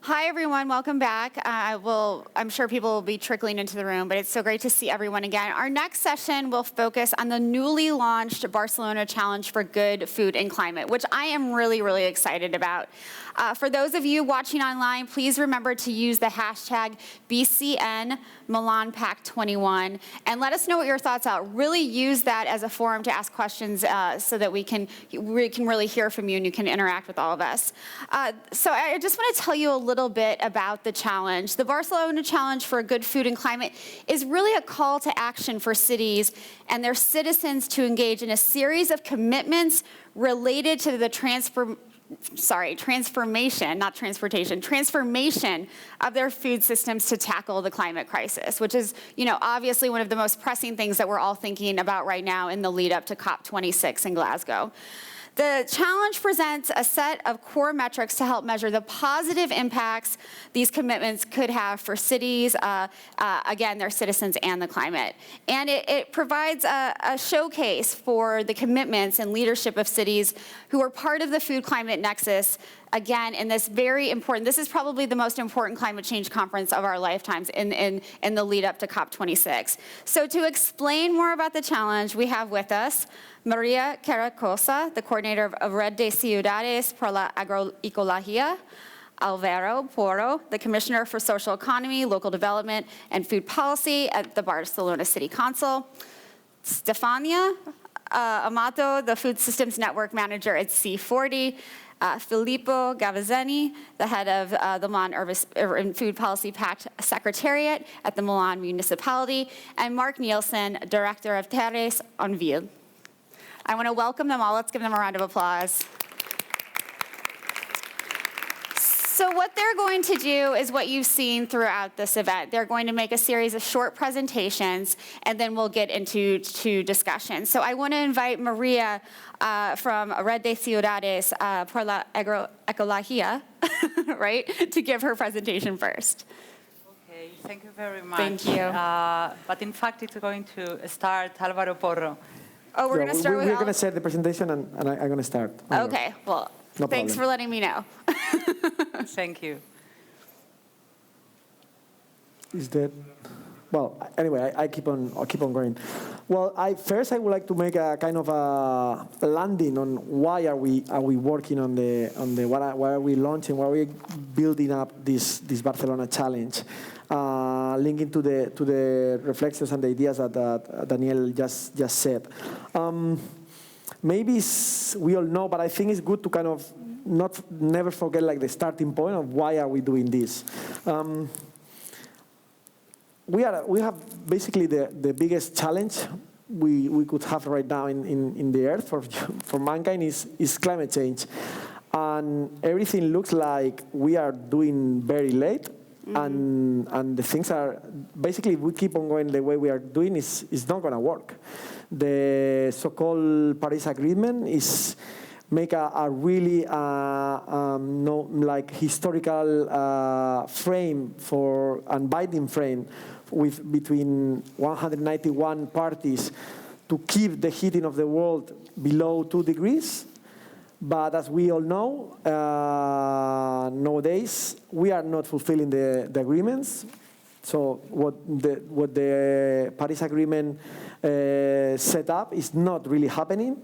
Hi, everyone. Welcome back. I'm sure people will be trickling into the room, but it's so great to see everyone again. Our next session will focus on the newly launched Barcelona Challenge for Good Food and Climate, which I am really, really excited about. For those of you watching online, please remember to use the hashtag BCN Milan Pact 21 and let us know what your thoughts are. Really use that as a forum to ask questions so that we can really hear from you and you can interact with all of us. So I just want to tell you a little bit about the challenge. The Barcelona Challenge for Good Food and Climate is really a call to action for cities and their citizens to engage in a series of commitments related to the transformation of their food systems to tackle the climate crisis, which is, obviously one of the most pressing things that we're all thinking about right now in the lead up to COP26 in Glasgow. The challenge presents a set of core metrics to help measure the positive impacts these commitments could have for cities, again, their citizens and the climate. And it provides a showcase for the commitments and leadership of cities who are part of the food climate nexus. Again, in this very important, this is probably the most important climate change conference of our lifetimes in the lead up to COP26. So to explain more about the challenge, we have with us Maria Carrascosa, the coordinator of Red de Ciudades por la Agroecología, Alvaro Porro, the Commissioner for Social Economy, Local Development, and Food Policy at the Barcelona City Council, Stefania Amato, the Food Systems Network Manager at C40, Filippo Gavazzini, the head of the Milan Urban Food Policy Pact Secretariat at the Milan Municipality, and Mark Nielsen, Director of Terres en Ville. I want to welcome them all. Let's give them a round of applause. So what they're going to do is what you've seen throughout this event. They're going to make a series of short presentations, and then we'll get into discussion. So I want to invite Maria from Red de Ciudades por la Agroecología, right, to give her presentation first. Okay, thank you very much. Thank you. But in fact, it's going to start Alvaro Porro. Oh, we're going to start with We're going to set the presentation, and I'm going to start. Okay, well, no thanks problem. for letting me know. Thank you. Is that? Well, anyway, I keep on going. Well, first I would like to make a kind of a landing on why are we working on the why are we launching, why are we building up this Barcelona challenge, linking to the reflections and the ideas that Daniel just said. Maybe we all know, but I think it's good to kind of never forget like the starting point of why are we doing this. We have basically the biggest challenge we could have right now in the earth for mankind is climate change, and everything looks like we are doing very late. Mm-hmm. And the things are basically, if we keep on going the way we are doing, is not going to work. The so-called Paris Agreement is make a really historical frame for and binding frame with between 191 parties to keep the heating of the world below 2 degrees. But as we all know, nowadays we are not fulfilling the agreements. So what the Paris Agreement set up is not really happening,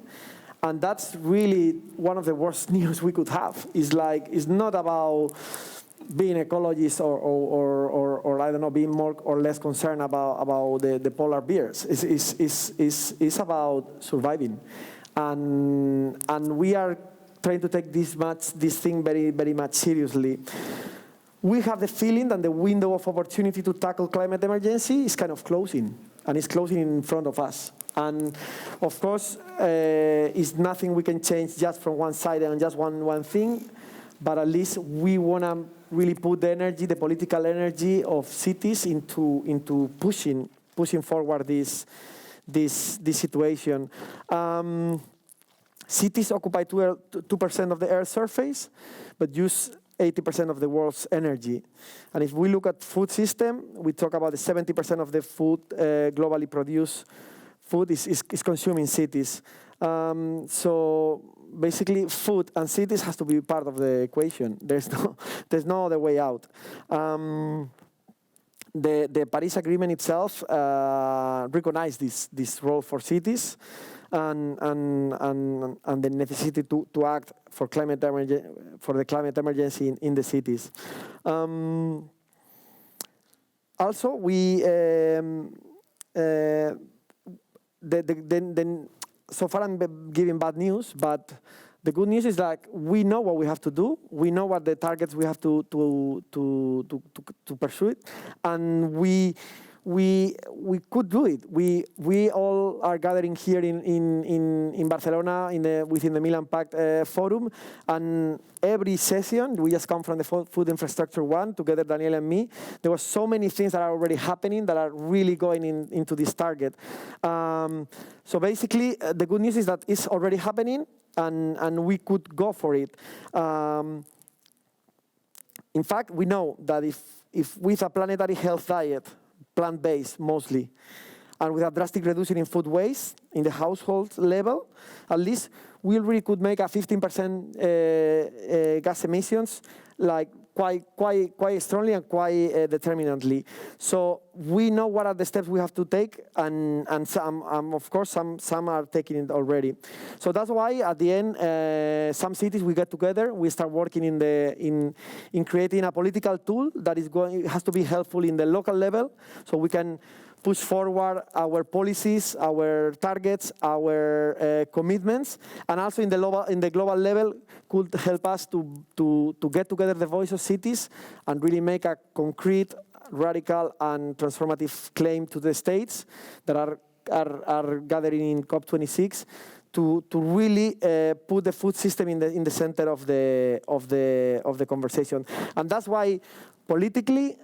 and that's really one of the worst news we could have. It's not about being ecologists or I don't know, being more or less concerned about the polar bears. It's about surviving. And we are trying to take this thing very, very much seriously. We have the feeling that the window of opportunity to tackle climate emergency is kind of closing, and it's closing in front of us. And of course, it's nothing we can change just from one side and just one thing, but at least we want to really put the energy, the political energy of cities into pushing forward this situation. Cities occupy 2% of the Earth's surface, but use 80% of the world's energy. And if we look at food system, we talk about the 70% of the food globally produced food is consumed in cities. So basically food and cities has to be part of the equation. There's no other way out. The Paris Agreement itself recognized this role for cities and the necessity to act for the climate emergency in the cities. Also, we so far I'm giving bad news, but the good news is that we know what we have to do. We know what the targets we have to pursue it, and we could do it. We all are gathering here in Barcelona within the Milan Pact Forum, and every session, we just come from the food infrastructure one, together Daniel and me. There were so many things that are already happening that are really going into this target. So basically, the good news is that it's already happening, and we could go for it. In fact, we know that if with a planetary health diet, plant-based mostly, and with a drastic reduction in food waste in the household level, at least we really could make a 15% gas emissions, like quite strongly and quite determinantly. So we know what are the steps we have to take, and some, of course, some are taking it already. So that's why at the end, some cities we get together, we start working in creating a political tool that has to be helpful in the local level, so we can push forward our policies, our targets, our commitments, and also in the global level could help us to get together the voice of cities and really make a concrete, radical, and transformative claim to the states that are gathering in COP26 to really put the food system in the center of the conversation. And that's why politically,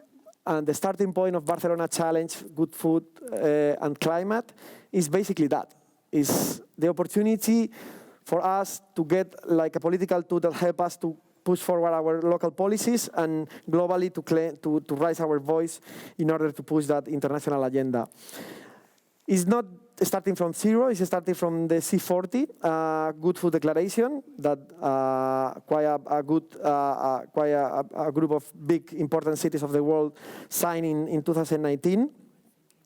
and the starting point of Barcelona Challenge, Good Food and Climate, is basically that. Is the opportunity for us to get like a political tool that help us to push forward our local policies and globally to raise our voice in order to push that international agenda. It's not starting from zero, it's starting from the C40 Good Food Declaration that quite a group of big important cities of the world signed in 2019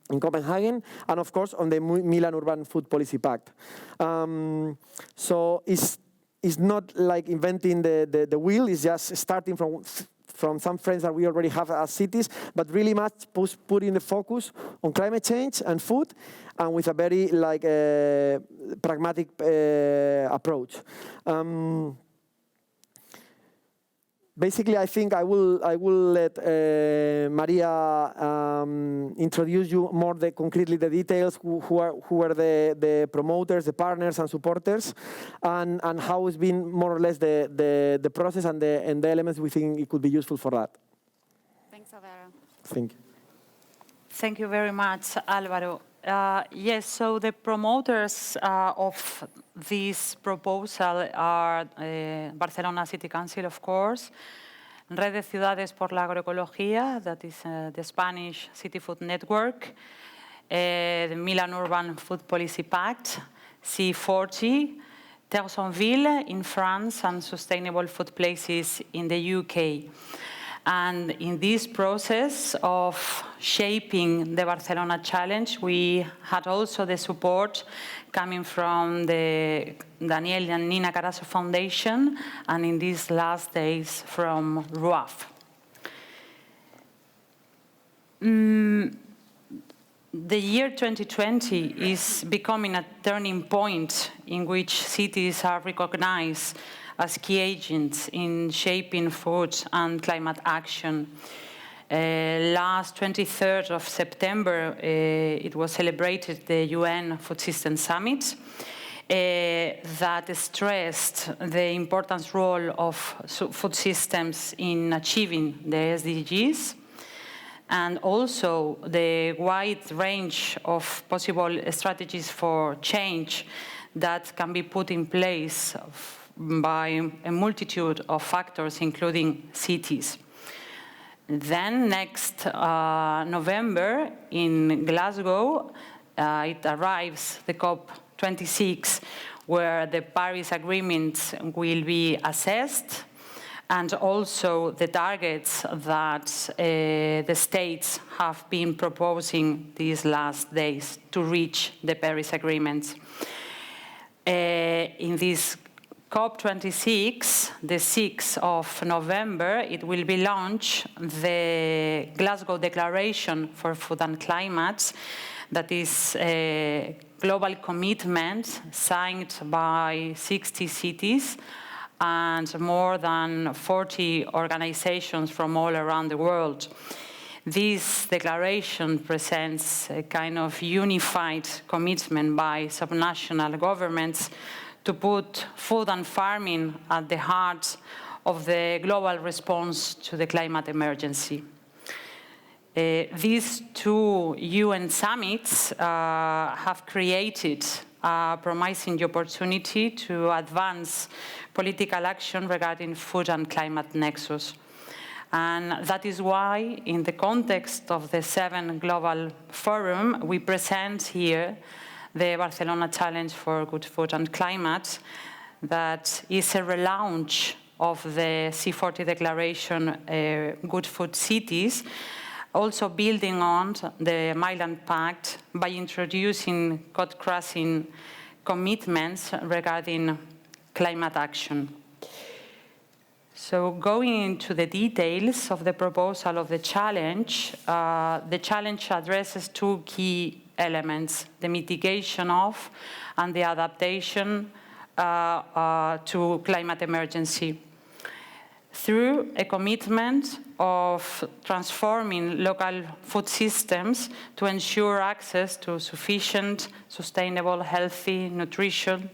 in Copenhagen, and of course on the Milan Urban Food Policy Pact. So it's not like inventing the wheel, it's just starting from some friends that we already have as cities, but really much putting the focus on climate change and food, and with a very pragmatic approach. Basically, I think I will let Maria introduce you more concretely the details, who are the promoters, the partners and supporters, and how it's been more or less the process and the elements we think it could be useful for that. Thanks, Alvaro. Thank you. Thank you very much, Alvaro. Yes, so the promoters of this proposal are Barcelona City Council, of course, Red de Ciudades por la Agroecología, that is the Spanish City Food Network, the Milan Urban Food Policy Pact, C40, Terre-Sans-Ville in France, and Sustainable Food Places in the UK. And in this process of shaping the Barcelona Challenge, we had also the support coming from the Daniel and Nina Carazo Foundation, and in these last days from RUAF. The year 2020 is becoming a turning point in which cities are recognized as key agents in shaping food and climate action. Last 23rd of September, it was celebrated the UN Food Systems Summit that stressed the important role of food systems in achieving the SDGs, and also the wide range of possible strategies for change that can be put in place by a multitude of factors, including cities. Then next November in Glasgow, it arrives the COP26, where the Paris Agreement will be assessed, and also the targets that the states have been proposing these last days to reach the Paris Agreement. In this COP26, the 6th of November, it will be launched the Glasgow Declaration for Food and Climate, that is a global commitment signed by 60 cities and more than 40 organizations from all around the world. This declaration presents a kind of unified commitment by subnational governments to put food and farming at the heart of the global response to the climate emergency. These two UN summits have created a promising opportunity to advance political action regarding food and climate nexus. And that is why, in the context of the 7th Global Forum, we present here the Barcelona Challenge for Good Food and Climate, that is a relaunch of the C40 Declaration, Good Food Cities, also building on the Milan Pact by introducing code-crossing commitments regarding climate action. So going into the details of the proposal of the challenge addresses two key elements: the mitigation of and the adaptation to climate emergency, through a commitment of transforming local food systems to ensure access to sufficient, sustainable, healthy nutrition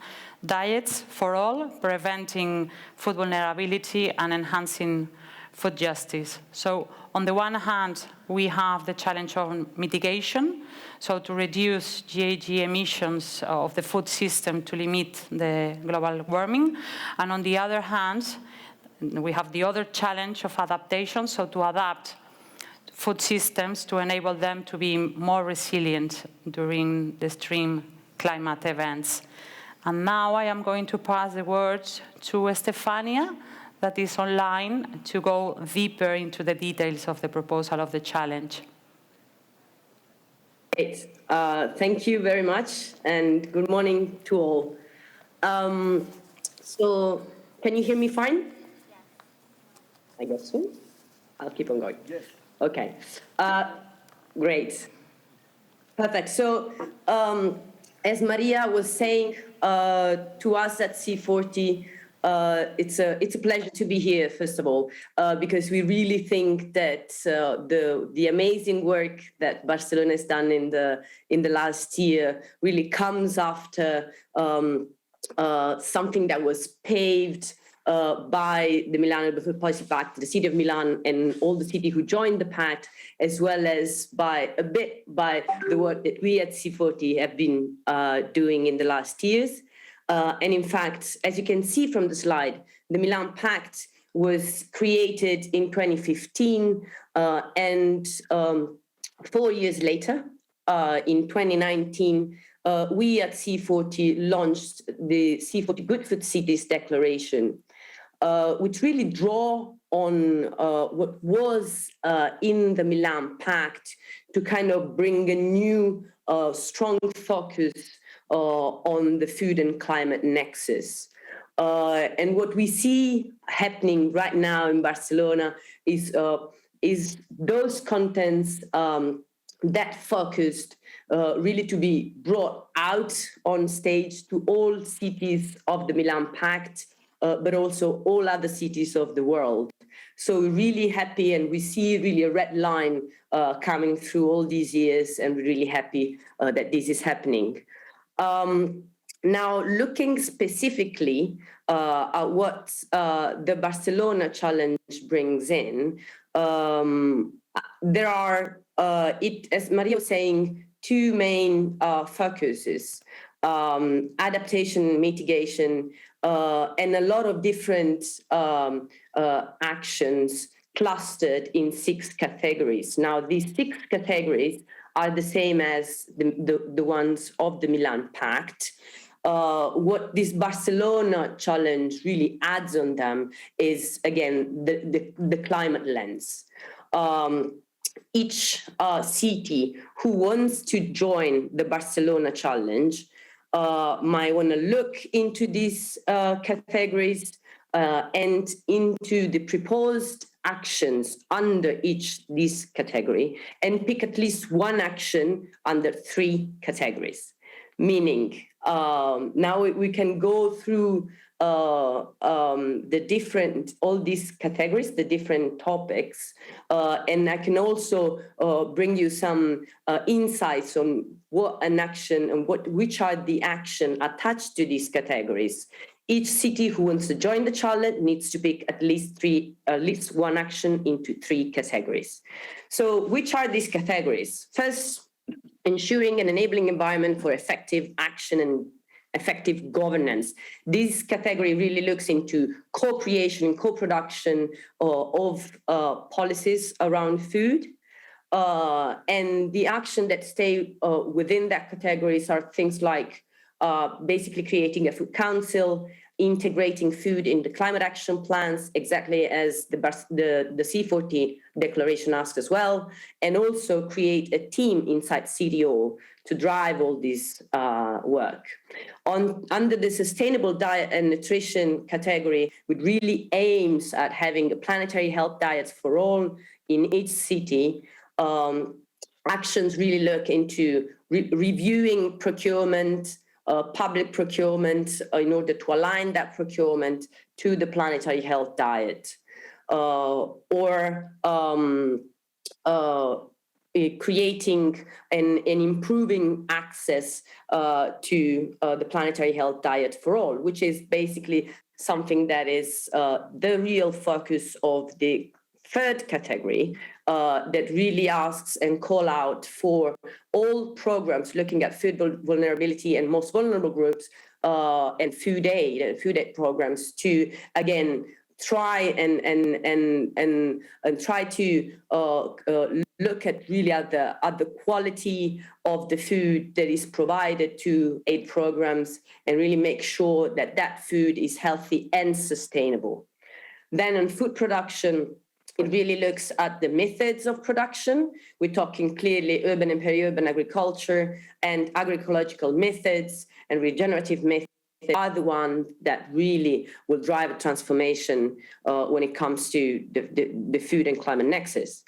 diets for all, preventing food vulnerability and enhancing food justice. So on the one hand, we have the challenge of mitigation, so to reduce GHG emissions of the food system to limit the global warming. And on the other hand, we have the other challenge of adaptation, so to adapt food systems to enable them to be more resilient during the extreme climate events. And now I am going to pass the word to Estefania, that is online, to go deeper into the details of the proposal of the challenge. Great. Thank you very much, and good morning to all. So, can you hear me fine? I guess so. I'll keep on going. Yes. Okay. Great. Perfect. So, as Maria was saying, to us at C40, it's a pleasure to be here, first of all, because we really think that the amazing work that Barcelona has done in the last year really comes after something that was paved by the Milan Urban Food Policy Pact, the City of Milan, and all the cities who joined the pact, as well as by the work that we at C40 have been doing in the last years. And in fact, as you can see from the slide, the Milan Pact was created in 2015, and 4 years later, in 2019, we at C40 launched the C40 Good Food Cities Declaration, which really draw on what was in the Milan Pact to kind of bring a new, strong focus on the food and climate nexus. And what we see happening right now in Barcelona is those contents that focused really to be brought out on stage to all cities of the Milan Pact, but also all other cities of the world. So we're really happy, and we see really a red line coming through all these years, and we're really happy that this is happening. Now, looking specifically at what the Barcelona Challenge brings in, there are, as Maria was saying, two main focuses: adaptation, mitigation, and a lot of different actions clustered in 6 categories. Now, these 6 categories are the same as the ones of the Milan Pact. What this Barcelona challenge really adds on them is, again, the climate lens. Each city who wants to join the Barcelona challenge might want to look into these categories and into the proposed actions under each this category and pick at least one action under 3 categories. Meaning, now we can go through the different, all these categories, the different topics, and I can also bring you some insights on what an action and which are the action attached to these categories. Each city who wants to join the challenge needs to pick at least one action into 3 categories. So which are these categories? First, ensuring an enabling environment for effective action and effective governance. This category really looks into co-creation and co-production of policies around food. And the action that stay within that categories are things like basically creating a food council, integrating food in the climate action plans, exactly as the C40 declaration asks as well, and also create a team inside CDO to drive all this work. Under the sustainable diet and nutrition category, which really aims at having a planetary health diets for all in each city, actions really look into reviewing procurement, public procurement in order to align that procurement to the planetary health diet, or creating and improving access to the planetary health diet for all, which is basically something that is the real focus of the 3rd category, that really asks and call out for all programs looking at food vulnerability and most vulnerable groups, and food aid programs to, again, try and try to look at really at the quality of the food that is provided to aid programs and really make sure that that food is healthy and sustainable. Then on food production, it really looks at the methods of production. We're talking clearly urban and peri-urban agriculture, and agroecological methods and regenerative methods are the ones that really will drive a transformation when it comes to the food and climate nexus.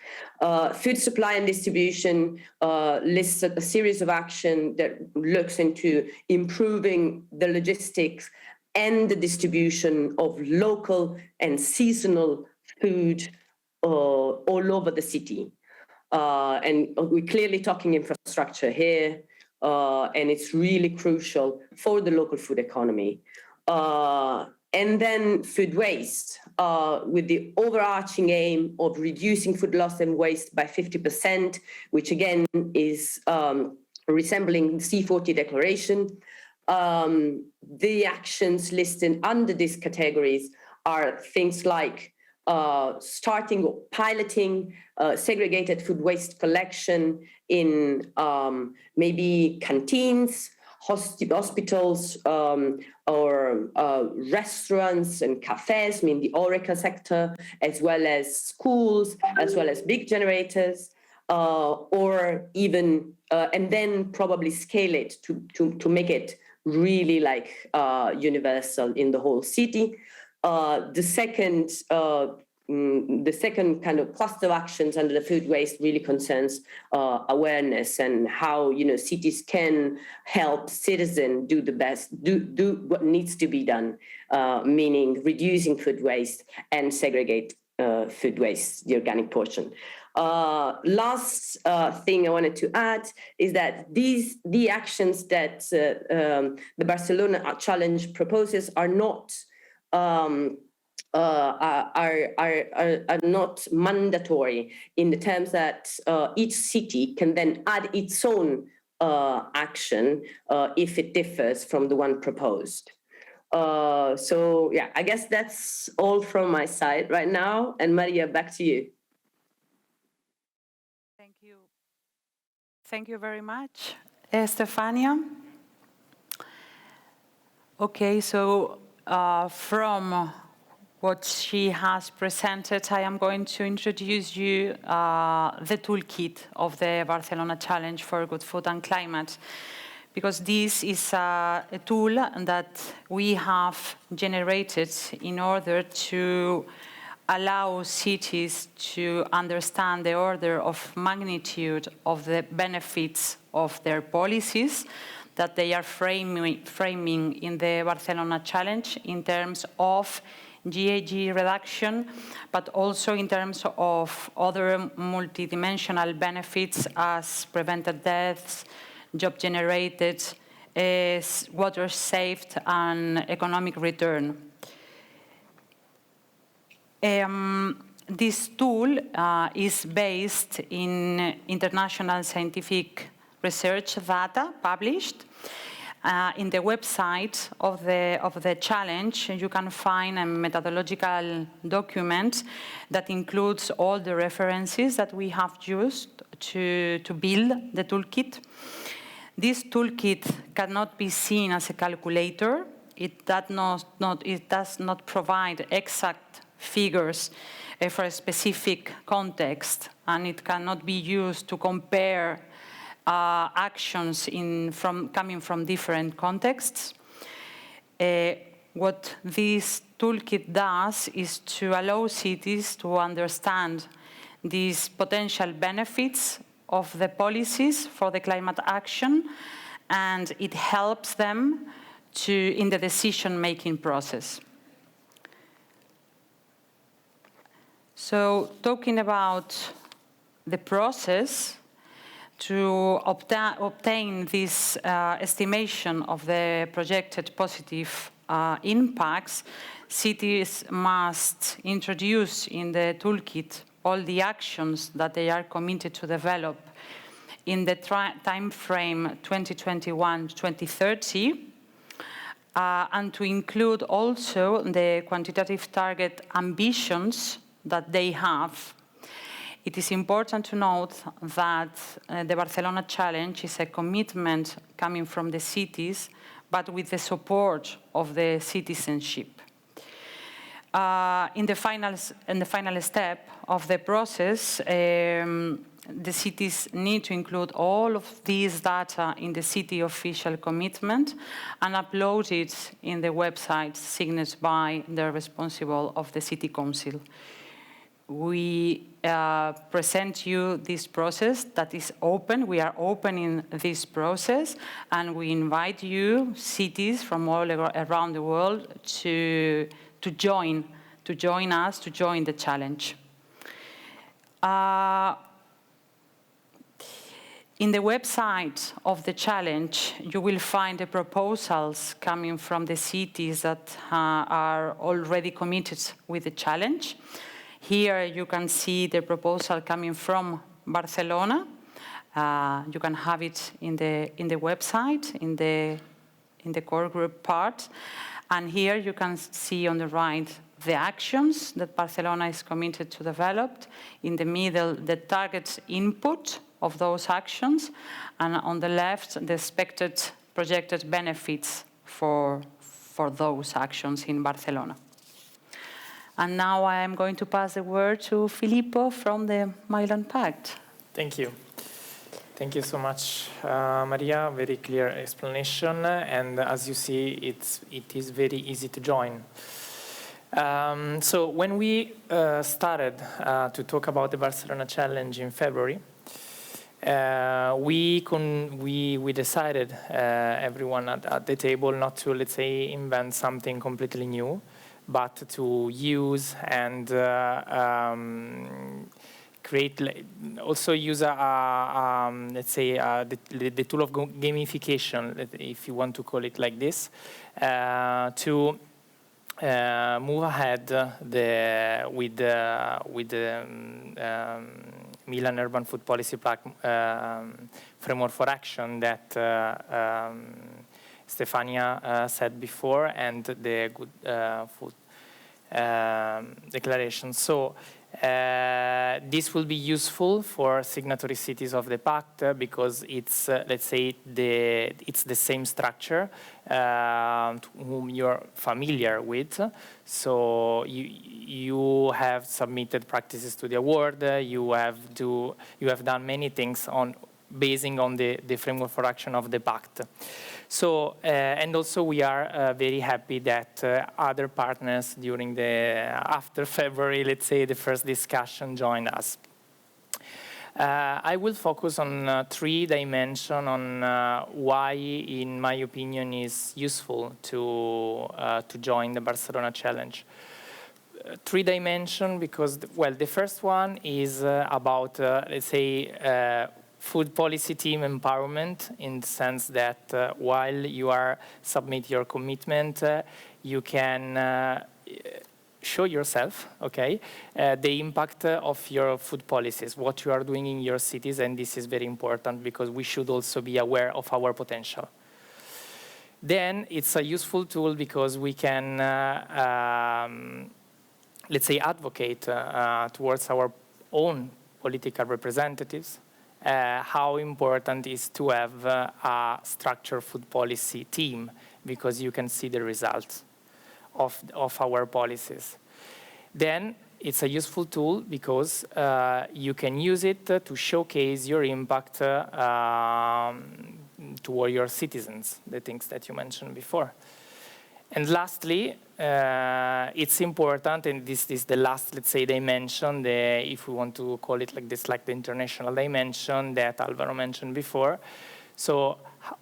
Food supply and distribution lists a series of action that looks into improving the logistics and the distribution of local and seasonal food all over the city. And we're clearly talking infrastructure here, and it's really crucial for the local food economy. And then food waste, with the overarching aim of reducing food loss and waste by 50%, which again is resembling the C40 declaration. The actions listed under these categories are things like starting or piloting segregated food waste collection in maybe canteens, hospitals, or restaurants and cafes, I mean the HoReCa sector, as well as schools, as well as big generators, or even, and then probably scale it to make it really like universal in the whole city. The second kind of cluster of actions under the food waste really concerns awareness and how cities can help citizens do the best, do what needs to be done, meaning reducing food waste and segregate food waste, the organic portion. Last thing I wanted to add is that the actions that the Barcelona Challenge proposes are not not mandatory in the terms that each city can then add its own action if it differs from the one proposed. So yeah, I guess that's all from my side right now. And Maria, back to you. Thank you. Thank you very much, Stefania. Okay, so from what she has presented, I am going to introduce you the toolkit of the Barcelona Challenge for Good Food and Climate, because this is a tool that we have generated in order to allow cities to understand the order of magnitude of the benefits of their policies that they are framing in the Barcelona Challenge in terms of GHG reduction, but also in terms of other multidimensional benefits as prevented deaths, job generated, water saved, and economic return. This tool is based in international scientific research data published. In the website of the challenge, you can find a methodological document that includes all the references that we have used to build the toolkit. This toolkit cannot be seen as a calculator. It does not provide exact figures for a specific context, and it cannot be used to compare actions coming from different contexts. What this toolkit does is to allow cities to understand these potential benefits of the policies for the climate action, and it helps them in the decision-making process. So, talking about the process, to obtain this estimation of the projected positive impacts, cities must introduce in the toolkit all the actions that they are committed to develop in the time frame 2021-2030, and to include also the quantitative target ambitions that they have. It is important to note that the Barcelona Challenge is a commitment coming from the cities, but with the support of the citizenship. In the final step of the process, the cities need to include all of these data in the city official commitment and upload it in the website signed by the responsible of the city council. We present you this process that is open. We are opening this process, and we invite you, cities from all around the world, to join us, to join the challenge. In the website of the challenge, you will find the proposals coming from the cities that are already committed with the challenge. Here you can see the proposal coming from Barcelona. You can have it in the website, in the core group part. And here you can see on the right the actions that Barcelona is committed to develop. In the middle, the target input of those actions. And on the left, the expected projected benefits for those actions in Barcelona. And now I am going to pass the word to Filippo from the Milan Pact. Thank you. Thank you so much, Maria. Very clear explanation. And as you see, it is very easy to join. So when we started to talk about the Barcelona Challenge in February, we decided, everyone at the table, not to, let's say, invent something completely new, but to use and also use let's say the tool of gamification, if you want to call it like this, to move ahead with the Milan Urban Food Policy Framework for Action that Stefania said before, and the Good Food Declaration. So This will be useful for signatory cities of the pact because it's, let's say, it's the same structure to whom you're familiar with. So you have submitted practices to the award. You have done many things basing on the framework for action of the pact. So, and also we are very happy that other partners during after February, let's say, the first discussion joined us. I will focus on 3 dimensions on why, in my opinion, is useful to join the Barcelona Challenge. 3 dimensions because, well, the first one is about, let's say, food policy team empowerment, in the sense that while you are submit your commitment, you can show yourself, okay, the impact of your food policies, what you are doing in your cities, and this is very important because we should also be aware of our potential. Then it's a useful tool because we can, let's say, advocate towards our own political representatives how important it is to have a structured food policy team, because you can see the results of our policies. Then it's a useful tool because you can use it to showcase your impact toward your citizens, the things that you mentioned before. And lastly, it's important, and this is the last, let's say, dimension, if we want to call it like this, like the international dimension that Alvaro mentioned before. So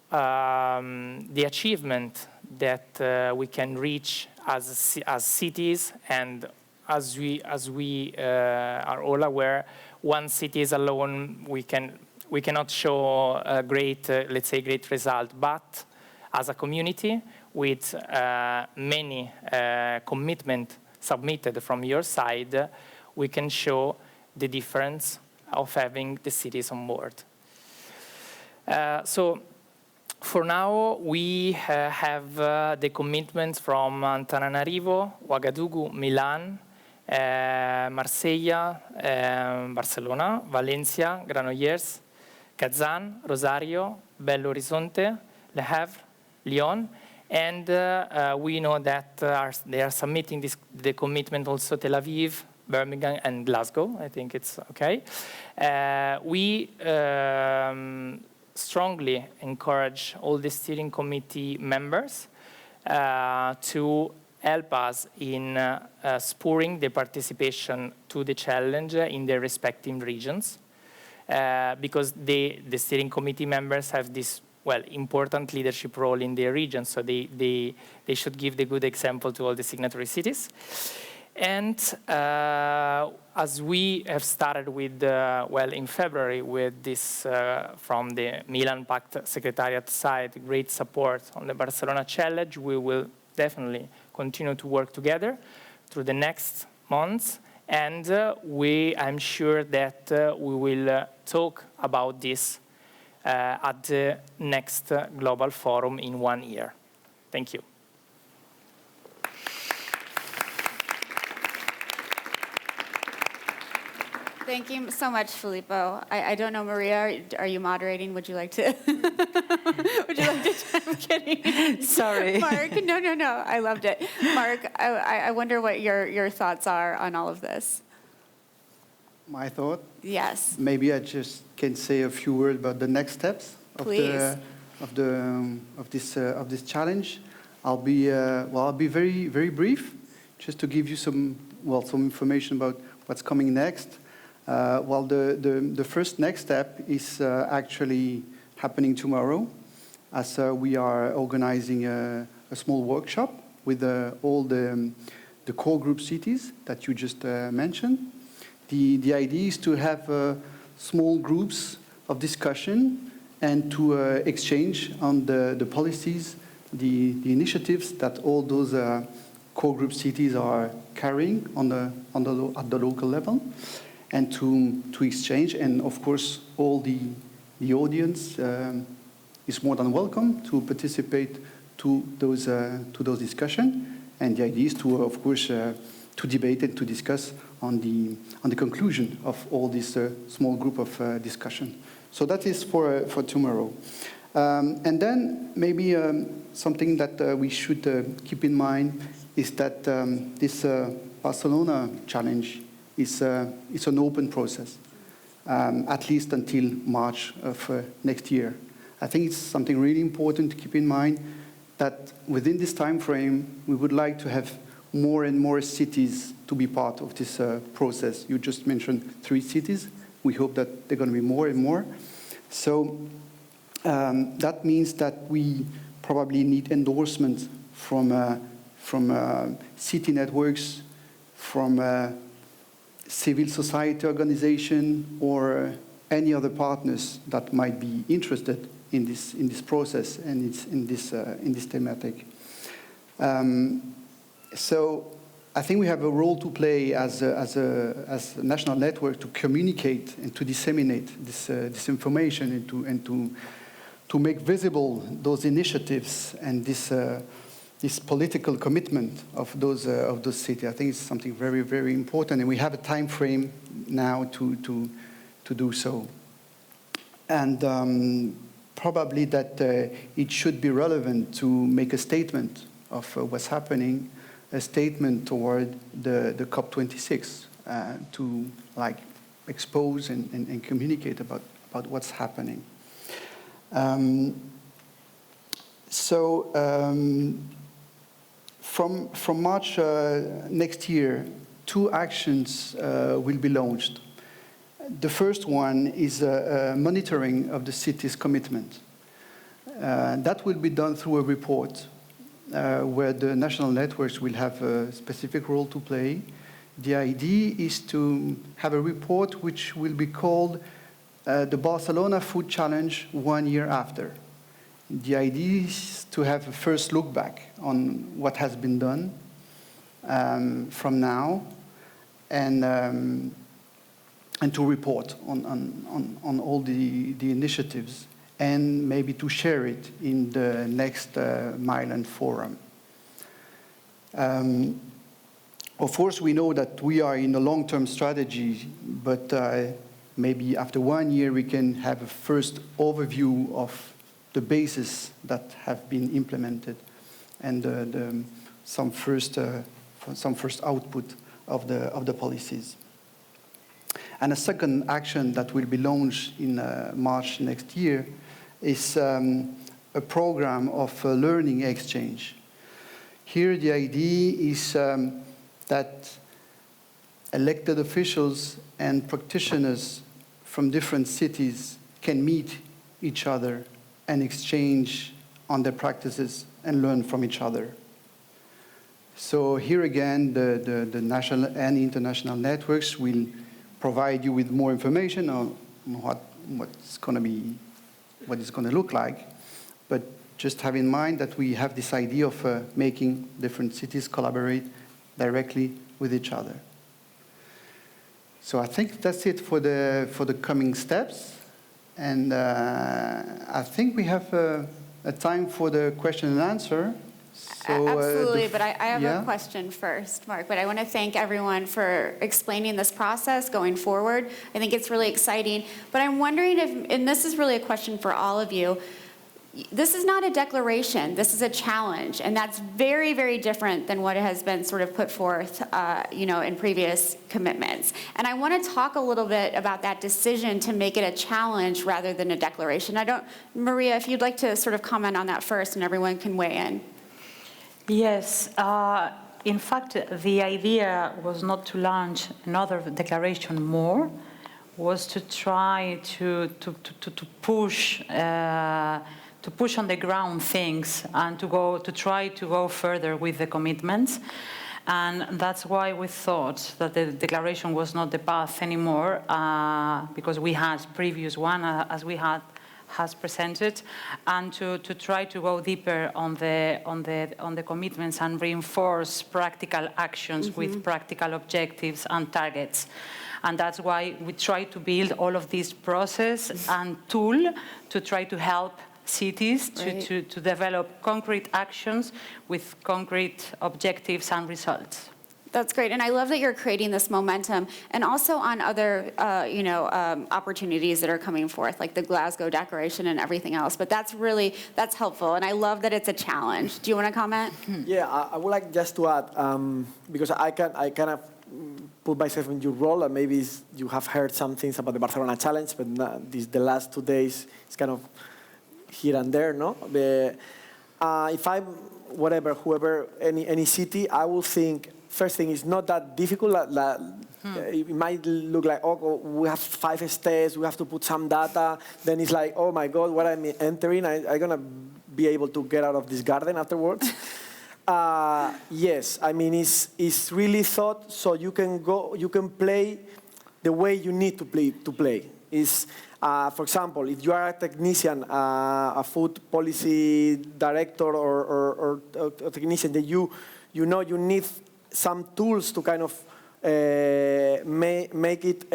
the achievement that we can reach as cities, and as we are all aware, one city is alone, we cannot show a great, let's say, great result. But as a community, with many commitments submitted from your side, we can show the difference of having the cities on board. So for now, we have the commitments from Antananarivo, Ouagadougou, Milan, Marsella, Barcelona, Valencia, Granollers, Kazan, Rosario, Belo Horizonte, Le Havre, Lyon, and we know that they are submitting the commitment also Tel Aviv, Birmingham, and Glasgow. I think it's okay. We strongly encourage all the steering committee members to help us in spurring the participation to the challenge in their respective regions, because the steering committee members have this, well, important leadership role in their region, so they should give the good example to all the signatory cities. And as we have started with, well, in February with this, from the Milan Pact Secretariat side, great support on the Barcelona Challenge, we will definitely continue to work together through the next months. And I'm sure that we will talk about this at the next Global Forum in 1 year. Thank you. Thank you so much, Filippo. I don't know, Maria, are you moderating? Would you like to? Would you like to? I'm kidding. Sorry. Mark, no. I loved it. Mark, I wonder what your thoughts are on all of this. My thought? Yes. Maybe I just can say a few words about the next steps of this challenge. I'll be very, very brief, just to give you some information about what's coming next. The first next step is actually happening tomorrow, as we are organizing a small workshop with all the core group cities that you just mentioned. The idea is to have small groups of discussion and to exchange on the policies, the initiatives that all those core group cities are carrying at the local level, and to exchange. And of course, all the audience is more than welcome to participate to those discussions. And the idea is to, of course, to debate and to discuss on the conclusion of all this small group of discussion. So that is for tomorrow. And then maybe something that we should keep in mind is that this Barcelona challenge is it's an open process, at least until March of next year. I think it's something really important to keep in mind that within this time frame, we would like to have more and more cities to be part of this process. You just mentioned 3 cities. We hope that they're going to be more and more. So that means that we probably need endorsement from city networks, from civil society organization, or any other partners that might be interested in this process and in this thematic. So I think we have a role to play as a national network to communicate and to disseminate this information and to make visible those initiatives and this political commitment of those cities. I think it's something very, very important, and we have a time frame now to do so. And probably that it should be relevant to make a statement of what's happening, a statement toward the COP26 to expose and communicate about what's happening. From March next year, 2 actions will be launched. The first one is monitoring of the city's commitment. That will be done through a report where the national networks will have a specific role to play. The idea is to have a report which will be called the Barcelona Food Challenge 1 year after. The idea is to have a first look back on what has been done from now, and to report on all the initiatives, and maybe to share it in the next Milan Forum. Of course, we know that we are in a long-term strategy, but maybe after 1 year we can have a first overview of the bases that have been implemented and some first output of the policies. And a second action that will be launched in March next year is a program of learning exchange. Here the idea is that elected officials and practitioners from different cities can meet each other and exchange on their practices and learn from each other. So here again, the national and international networks will provide you with more information on what it's going to look like. But just have in mind that we have this idea of making different cities collaborate directly with each other. So I think that's it for the coming steps. And I think we have a time for the question and answer. So, absolutely, but I have a question first, Mark. But I want to thank everyone for explaining this process going forward. I think it's really exciting. But I'm wondering if, and this is really a question for all of you, this is not a declaration, this is a challenge, and that's very, very different than what has been sort of put forth, in previous commitments. And I want to talk a little bit about that decision to make it a challenge rather than a declaration. Maria, if you'd like to sort of comment on that first, and everyone can weigh in. Yes. In fact, the idea was not to launch another declaration more, was to try to push on the ground things and to try to go further with the commitments. And that's why we thought that the declaration was not the path anymore, because we had previous one, as we has presented, and to try to go deeper on the commitments and reinforce practical actions with practical objectives and targets. And that's why we try to build all of this process and tool to try to help cities to develop concrete actions with concrete objectives and results. That's great, and I love that you're creating this momentum, and also on other, opportunities that are coming forth, like the Glasgow Declaration and everything else. But that's helpful, and I love that it's a challenge. Do you want to comment? Yeah, I would like just to add, because I kind of put myself in your role, and maybe you have heard some things about the Barcelona Challenge, but the last 2 days, it's kind of here and there, no? If I'm whoever, any city, I will think, first thing, it's not that difficult. It might look like, oh, we have 5 steps, we have to put some data. Then it's like, oh my God, what I'm entering, I'm going to be able to get out of this garden afterwards. Yes, I mean, it's really thought so you can play the way you need to play. For example, if you are a technician, a food policy director or a technician, that you need some tools to kind of make it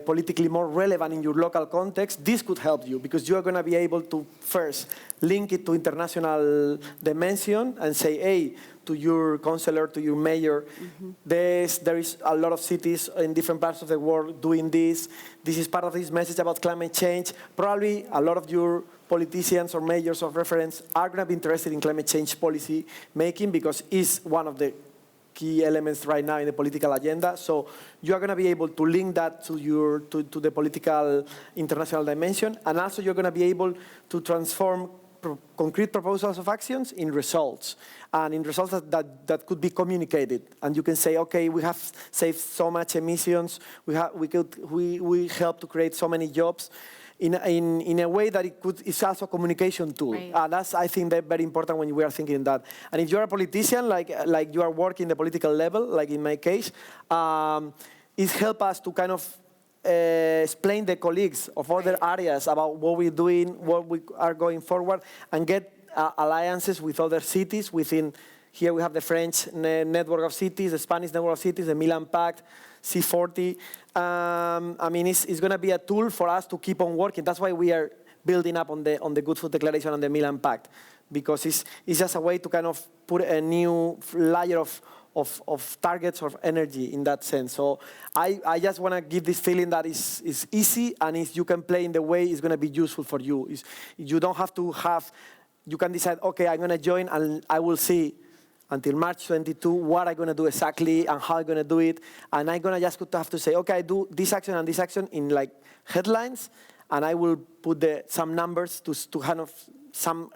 politically more relevant in your local context. This could help you because you are going to be able to first link it to international dimension and say, hey, to your councillor, to your mayor, there is a lot of cities in different parts of the world doing this. This is part of this message about climate change. Probably a lot of your politicians or mayors of reference are going to be interested in climate change policy making because it's one of the key elements right now in the political agenda. So you are going to be able to link that to the political international dimension, and also you're going to be able to transform concrete proposals of actions in results, and in results that could be communicated. And you can say, okay, we have saved so much emissions, we helped to create so many jobs, in a way that it's also a communication tool. Right. And that's, I think, that very important when we are thinking that. And if you're a politician, like you are working the political level, like in my case, it helps us to kind of explain the colleagues of other areas about what we're doing, what we are going forward, and get alliances with other cities within. Here we have the French network of cities, the Spanish network of cities, the Milan Pact, C40. I mean, it's going to be a tool for us to keep on working. That's why we are building up on the Good Food Declaration and the Milan Pact, because it's just a way to kind of put a new layer of targets of energy in that sense. So I just want to give this feeling that it's easy and you can play in the way it's going to be useful for you. You don't have to have, you can decide, okay, I'm going to join and I will see until March 22 what I'm going to do exactly and how I'm going to do it. And I'm going to just have to say, okay, I do this action and this action in like headlines, and I will put some numbers to kind of some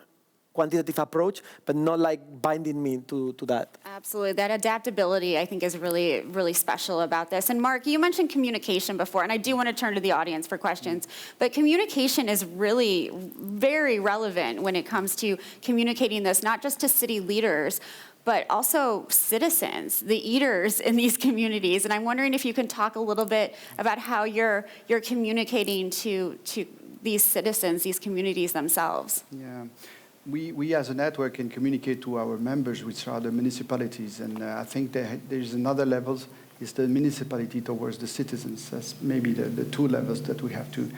quantitative approach, but not like binding me to that. Absolutely. That adaptability, I think, is really, really special about this. And Mark, you mentioned communication before, and I do want to turn to the audience for questions, but communication is really very relevant when it comes to communicating this, not just to city leaders, but also citizens, the eaters in these communities. And I'm wondering if you can talk a little bit about how you're communicating to these citizens, these communities themselves. Yeah. We as a network can communicate to our members, which are the municipalities, and I think there's another level, is the municipality towards the citizens. That's maybe the two levels that we have to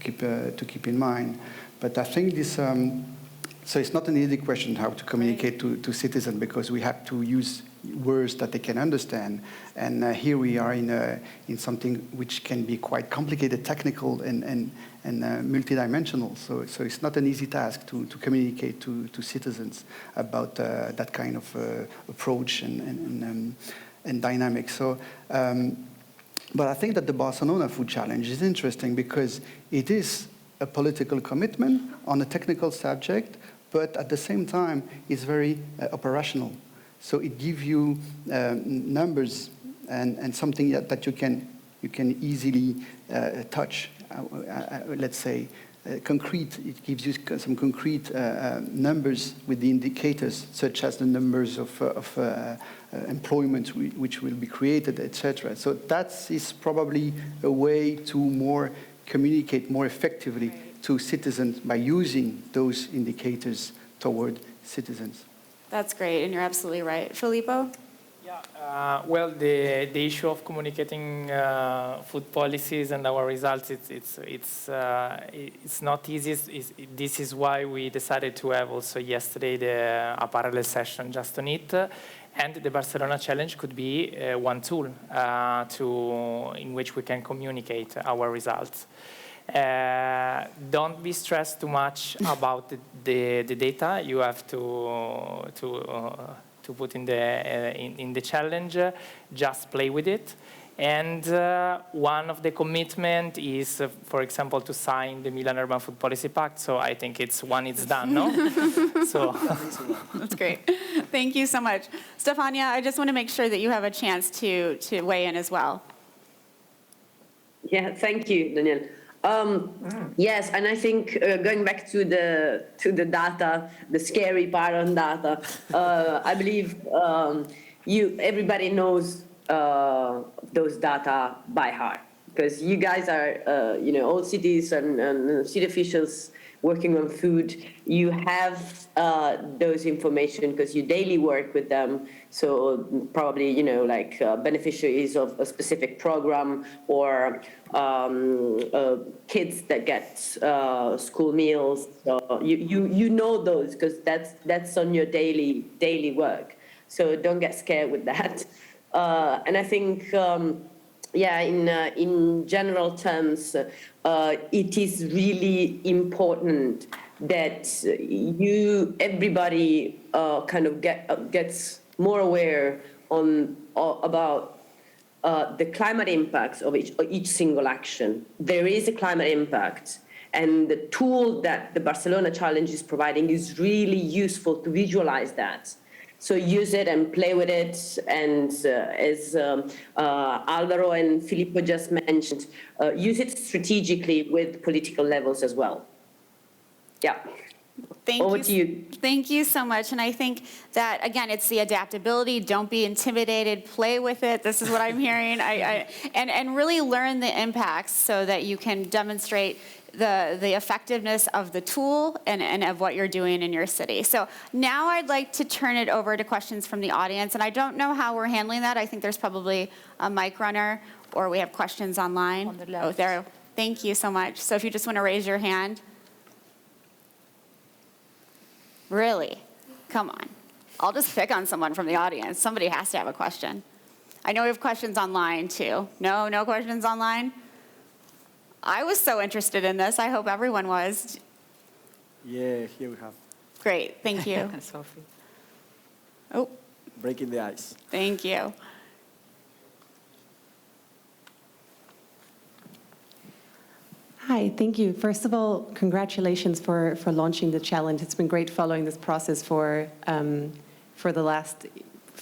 keep in mind. But I think this, so it's not an easy question how to communicate to citizens, because we have to use words that they can understand. And here we are in something which can be quite complicated, technical, and multidimensional. So it's not an easy task to communicate to citizens about that kind of approach and dynamic. So, but I think that the Barcelona Food Challenge is interesting because it is a political commitment on a technical subject, but at the same time, it's very operational. So it gives you numbers and something that you can easily touch. Let's say concrete. It gives you some concrete numbers with the indicators, such as the numbers of employment which will be created, etc. So that is probably a way to more communicate more effectively to citizens by using those indicators toward citizens. That's great, and you're absolutely right. Filippo? Yeah, well, the issue of communicating food policies and our results, it's not easy. This is why we decided to have also yesterday a parallel session just on it. And the Barcelona Challenge could be one tool in which we can communicate our results. Don't be stressed too much about the data you have to put in the challenge. Just play with it. And one of the commitment is, for example, to sign the Milan Urban Food Policy Pact. So I think it's done, no? So That's great. Thank you so much. Stefania, I just want to make sure that you have a chance to weigh in as well. Yeah, thank you, Daniel. Yes, and I think going back to the data, the scary part on data, I believe everybody knows those data by heart, because you guys are, all cities and city officials working on food. You have those information because you daily work with them. So probably, beneficiaries of a specific program or kids that get school meals. So you know those because that's on your daily work. So don't get scared with that. And I think, in general terms, it is really important that everybody kind of gets more aware about the climate impacts of each single action. There is a climate impact, and the tool that the Barcelona Challenge is providing is really useful to visualize that. So use it and play with it, and as Alvaro and Filippo just mentioned, use it strategically with political levels as well. Yeah. Over to you. Thank you so much. And I think that, again, it's the adaptability. Don't be intimidated. Play with it. This is what I'm hearing. And really learn the impacts so that you can demonstrate the effectiveness of the tool and of what you're doing in your city. So now I'd like to turn it over to questions from the audience. And I don't know how we're handling that. I think there's probably a mic runner, or we have questions online. On the left. Oh, there. Thank you so much. So if you just want to raise your hand. Really? Come on. I'll just pick on someone from the audience. Somebody has to have a question. I know we have questions online too. No questions online? I was so interested in this. I hope everyone was. Yeah, here we have. Great, thank you. Sophie. Oh, Breaking the ice. thank you. Hi, thank you. First of all, congratulations for launching the challenge. It's been great following this process for the last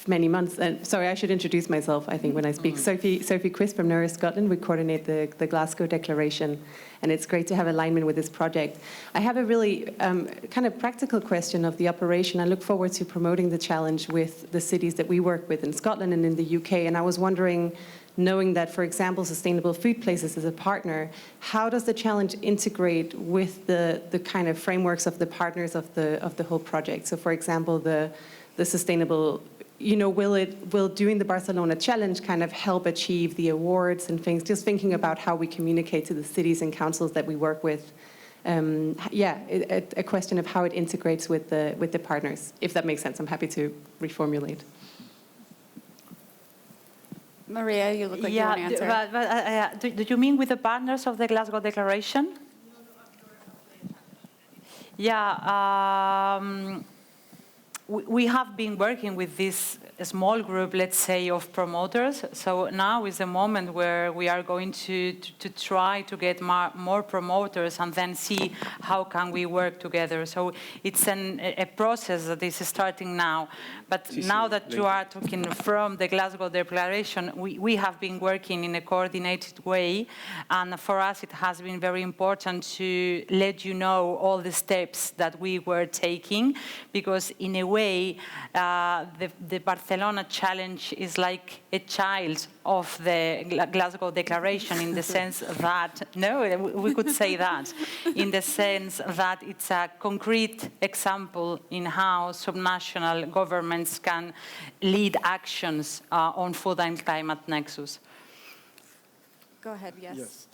many months. And sorry, I should introduce myself, I think, when I speak. Sophie Quist from Nourish Scotland. We coordinate the Glasgow Declaration, and it's great to have alignment with this project. I have a really kind of practical question of the operation. I look forward to promoting the challenge with the cities that we work with in Scotland and in the UK, and I was wondering, knowing that, for example, Sustainable Food Places is a partner, how does the challenge integrate with the kind of frameworks of the partners of the whole project? So, for example, the sustainable, will doing the Barcelona Challenge kind of help achieve the awards and things? Just thinking about how we communicate to the cities and councils that we work with. A question of how it integrates with the partners, if that makes sense. I'm happy to reformulate. Maria, you look like you want to answer. Do you mean with the partners of the Glasgow Declaration? Yeah, we have been working with this small group, let's say, of promoters. So now is the moment where we are going to try to get more promoters and then see how can we work together. So it's a process that is starting now. But now that you are talking from the Glasgow Declaration, we have been working in a coordinated way. And for us, it has been very important to let you know all the steps that we were taking, because in a way, the Barcelona Challenge is like a child of the Glasgow Declaration, in the sense that, we could say that, in the sense that it's a concrete example in how subnational governments can lead actions on food and climate nexus. Go ahead, yes.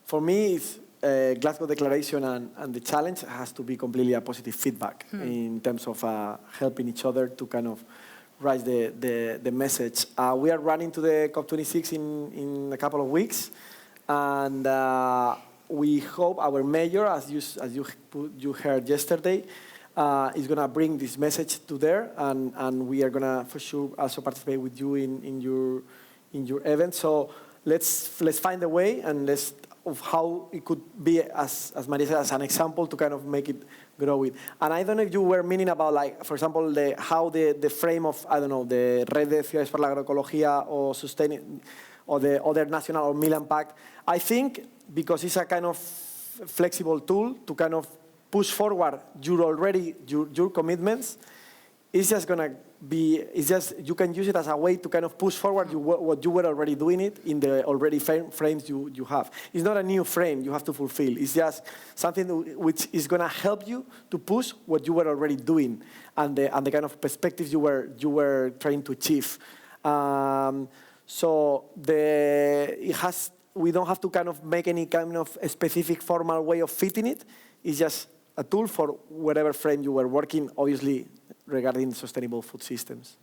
For me, Glasgow Declaration and the challenge has to be completely a positive feedback in terms of helping each other to kind of raise the message. We are running to the COP26 in a couple of weeks, and we hope our mayor, as you heard yesterday, is going to bring this message to there, and we are going to for sure also participate with you in your event. So let's find a way and of how it could be, as Maria said, as an example to kind of make it grow with. And I don't know if you were meaning about, like, for example, how the frame of, I don't know, the Red de Ciudades por la Agroecología or the other national or Milan Pact. I think because it's a kind of flexible tool to kind of push forward your commitments, it's just going to be, you can use it as a way to kind of push forward what you were already doing it in the already frames you have. It's not a new frame you have to fulfill. It's just something which is going to help you to push what you were already doing and the kind of perspectives you were trying to achieve. So we don't have to kind of make any kind of a specific formal way of fitting it. It's just a tool for whatever frame you were working, obviously, regarding sustainable food systems.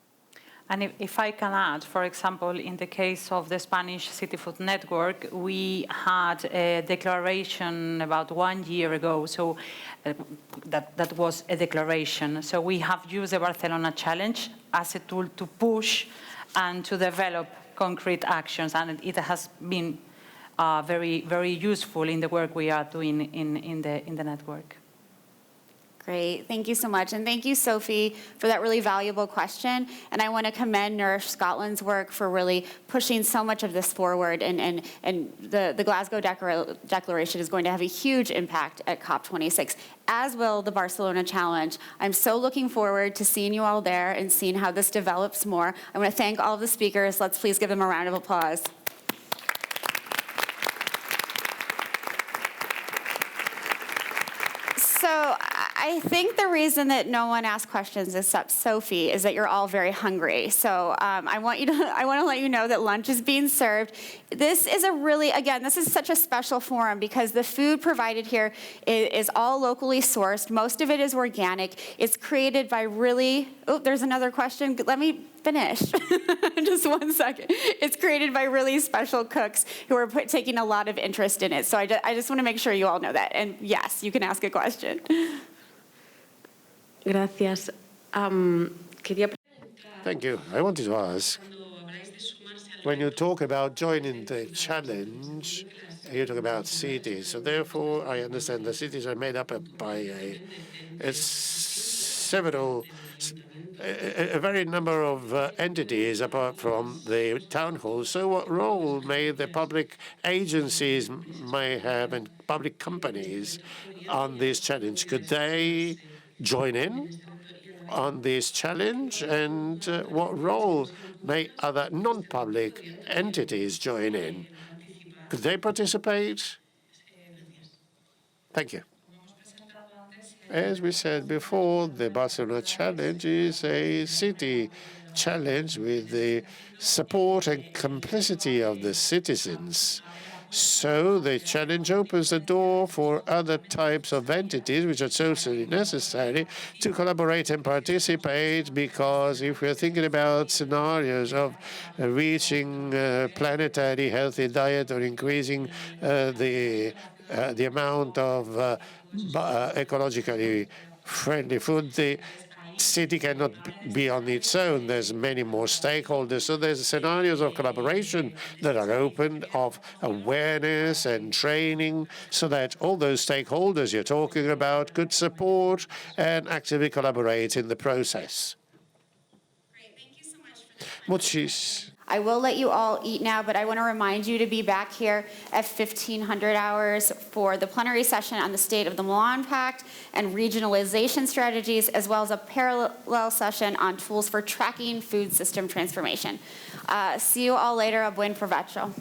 And if I can add, for example, in the case of the Spanish City Food Network, we had a declaration about 1 year ago, so that was a declaration. So we have used the Barcelona Challenge as a tool to push and to develop concrete actions, and it has been very, very useful in the work we are doing in the network. Great, thank you so much. And thank you, Sophie, for that really valuable question. And I want to commend Nourish Scotland's work for really pushing so much of this forward. And the Glasgow Declaration is going to have a huge impact at COP26, as will the Barcelona Challenge. I'm so looking forward to seeing you all there and seeing how this develops more. I want to thank all of the speakers. Let's please give them a round of applause. So I think the reason that no one asked questions except Sophie is that you're all very hungry. So I want to let you know that lunch is being served. This is this is such a special forum because the food provided here is all locally sourced. Most of it is organic. It's created by there's another question. Let me finish. Just 1 second. It's created by really special cooks who are taking a lot of interest in it. So I just want to make sure you all know that. And yes, you can ask a question. Gracias. Thank you. I wanted to ask, when you talk about joining the challenge, you talk about cities. So therefore, I understand the cities are made up by a very number of entities apart from the town hall. So what role may the public agencies may have and public companies on this challenge? Could they join in on this challenge? And what role may other non-public entities join in? Could they participate? Thank you. As we said before, the Barcelona Challenge is a city challenge with the support and complicity of the citizens. So the challenge opens the door for other types of entities, which are socially necessary, to collaborate and participate, because if we're thinking about scenarios of reaching planetary healthy diet or increasing the amount of ecologically friendly food, the city cannot be on its own. There's many more stakeholders. So there's scenarios of collaboration that are open, of awareness and training, so that all those stakeholders you're talking about could support and actively collaborate in the process. Great. Thank you so much for that. I will let you all eat now, but I want to remind you to be back here at 1500 hours for the plenary session on the state of the Milan Pact and regionalization strategies, as well as a parallel session on tools for tracking food system transformation. See you all later. A buen provecho.